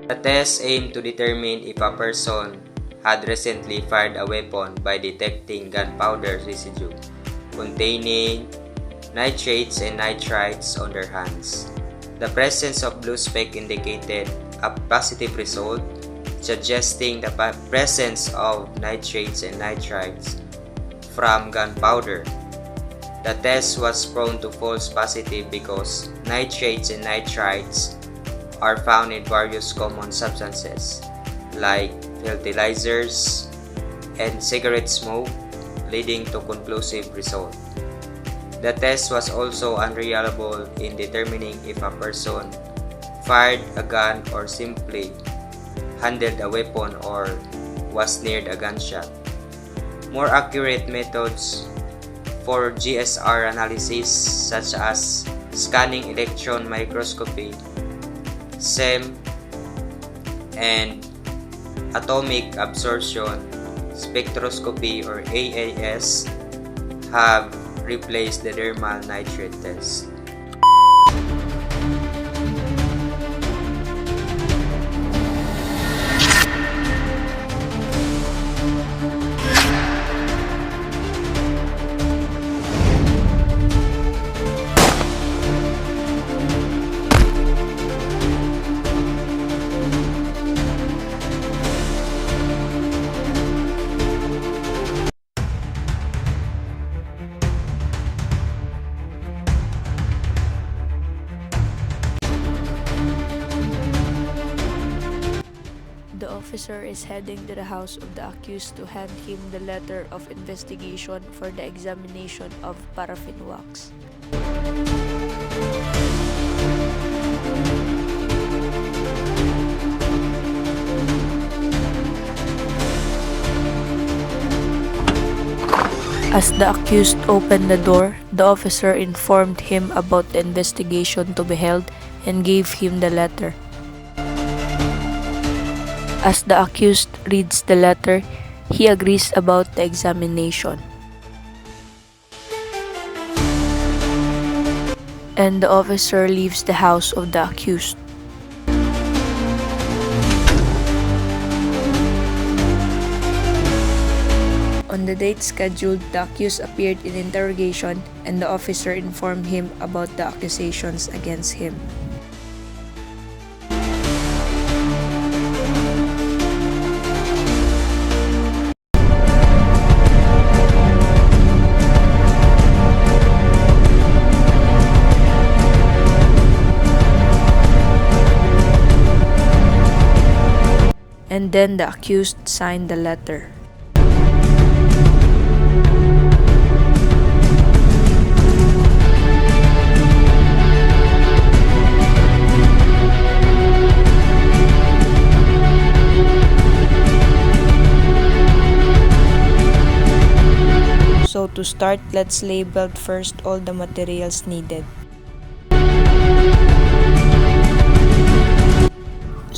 The test aimed to determine if a person had recently fired a weapon by detecting gunpowder residue containing nitrates and nitrites on their hands. The presence of blue speck indicated a positive result, suggesting the presence of nitrates and nitrites from gunpowder. The test was prone to false positive because nitrates and nitrites are found in various common substances like fertilizers and cigarette smoke, leading to conclusive result. The test was also unreliable in determining if a person fired a gun or simply handled a weapon or was near a gunshot. More accurate methods for GSR analysis such as scanning electron microscopy, SEM, and atomic absorption spectroscopy or AAS have replaced the dermal nitrate test. The officer is heading to the house of the accused to hand him the letter of investigation for the examination of paraffin wax. As the accused opened the door, the officer informed him about the investigation to be held and gave him the letter. As the accused reads the letter, he agrees about the examination. And the officer leaves the house of the accused. On the date scheduled, the accused appeared in interrogation and the officer informed him about the accusations against him. And then the accused signed the letter. So to start, let's label first all the materials needed.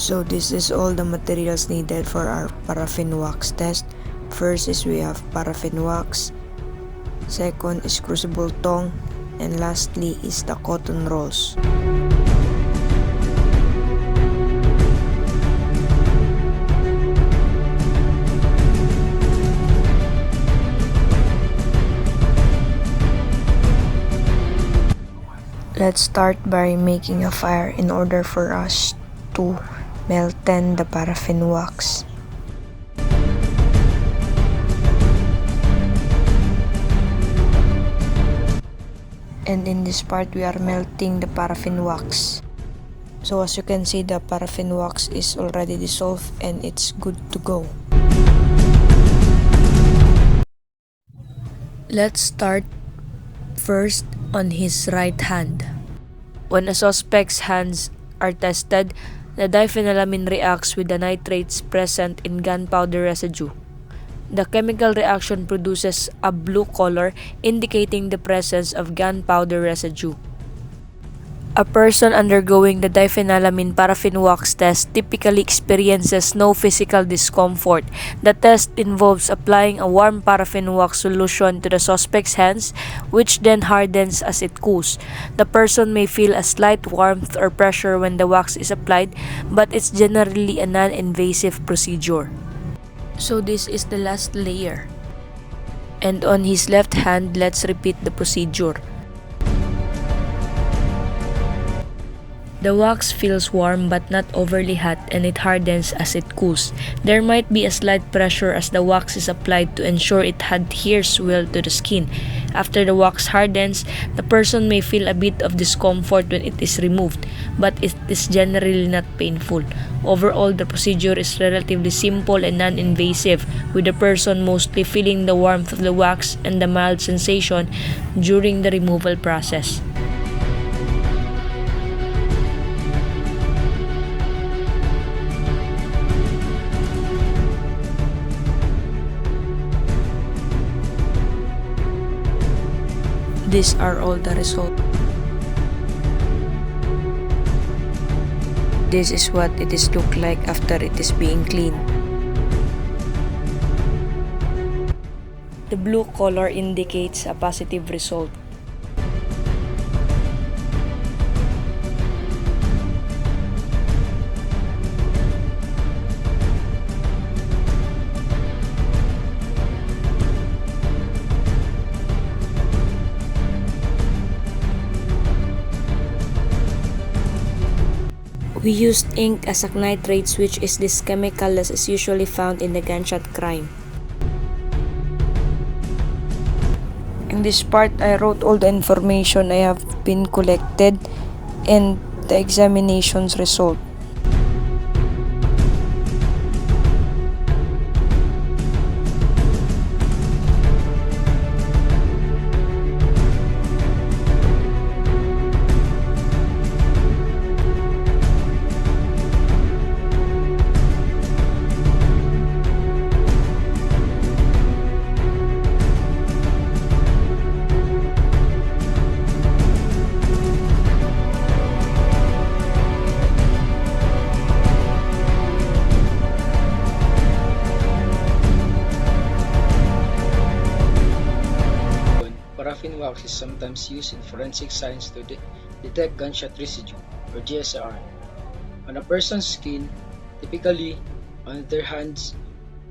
So this is all the materials needed for our paraffin wax test. First is we have paraffin wax. Second is crucible tongue. And lastly is the cotton rolls. Let's start by making a fire in order for us to melten the paraffin wax. And in this part we are melting the paraffin wax. So as you can see, the paraffin wax is already dissolved and it's good to go. Let's start first on his right hand. When a suspect's hands are tested, the diphenylamine reacts with the nitrates present in gunpowder residue. The chemical reaction produces a blue color indicating the presence of gunpowder residue. A person undergoing the diphenylamine paraffin wax test typically experiences no physical discomfort. The test involves applying a warm paraffin wax solution to the suspect's hands, which then hardens as it cools. The person may feel a slight warmth or pressure when the wax is applied, but it's generally a non-invasive procedure. So this is the last layer. And on his left hand, let's repeat the procedure. The wax feels warm but not overly hot, and it hardens as it cools. There might be a slight pressure as the wax is applied to ensure it adheres well to the skin. After the wax hardens, the person may feel a bit of discomfort when it is removed, but it is generally not painful. Overall, the procedure is relatively simple and non-invasive, with the person mostly feeling the warmth of the wax and the mild sensation during the removal process. These are all the results. This is what it is look like after it is being cleaned. The blue color indicates a positive result. We used ink as nitrates, which is this chemical that is usually found in the gunshot crime. In this part, I wrote all the information I have been collected and the examination's result. Paraffin wax is sometimes used in forensic science to detect gunshot residue, or GSR, on a person's skin, typically on their hands.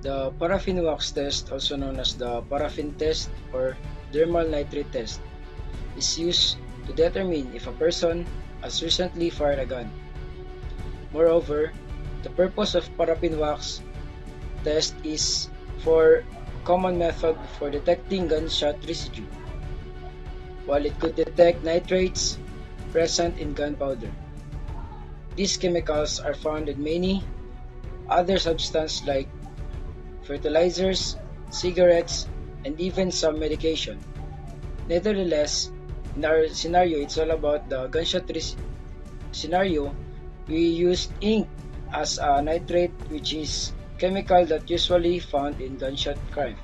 The paraffin wax test, also known as the paraffin test or dermal nitrate test, is used to determine if a person has recently fired a gun. Moreover, the purpose of paraffin wax test is for a common method for detecting gunshot residue, while it could detect nitrates present in gunpowder. These chemicals are found in many other substances like fertilizers, cigarettes, and even some medication. Nevertheless, in our scenario, it's all about the gunshot scenario. We used ink as a nitrate, which is chemical that usually found in gunshot crime.